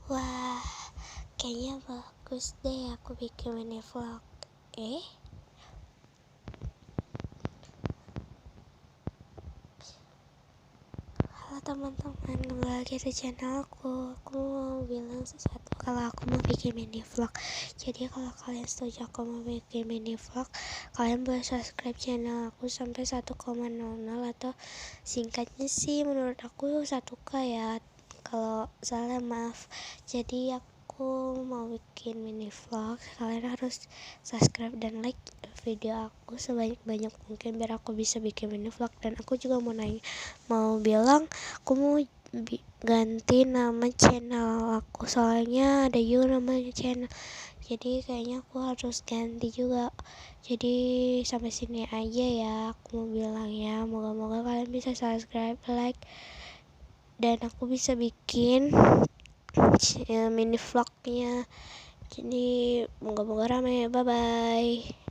Wah, kayaknya bagus deh aku bikin mini vlog. Halo teman-teman, kembali lagi di channel aku. Aku mau bilang sesuatu kalau aku mau bikin mini vlog. Jadi kalau kalian setuju aku mau bikin mini vlog, kalian boleh subscribe channel aku sampai 1,00 atau singkatnya sih menurut aku 1K ya. Kalau salah maaf. Jadi aku mau bikin mini vlog, kalian harus subscribe dan like video aku sebanyak-banyak mungkin biar aku bisa bikin mini vlog. Dan aku juga mau bilang aku mau ganti nama channel aku, soalnya ada juga namanya channel, jadi kayaknya aku harus ganti juga. Jadi sampai sini aja ya aku mau bilang ya, moga-moga kalian bisa subscribe, like, dan aku bisa bikin mini vlognya. Jadi moga-moga rame. Bye bye.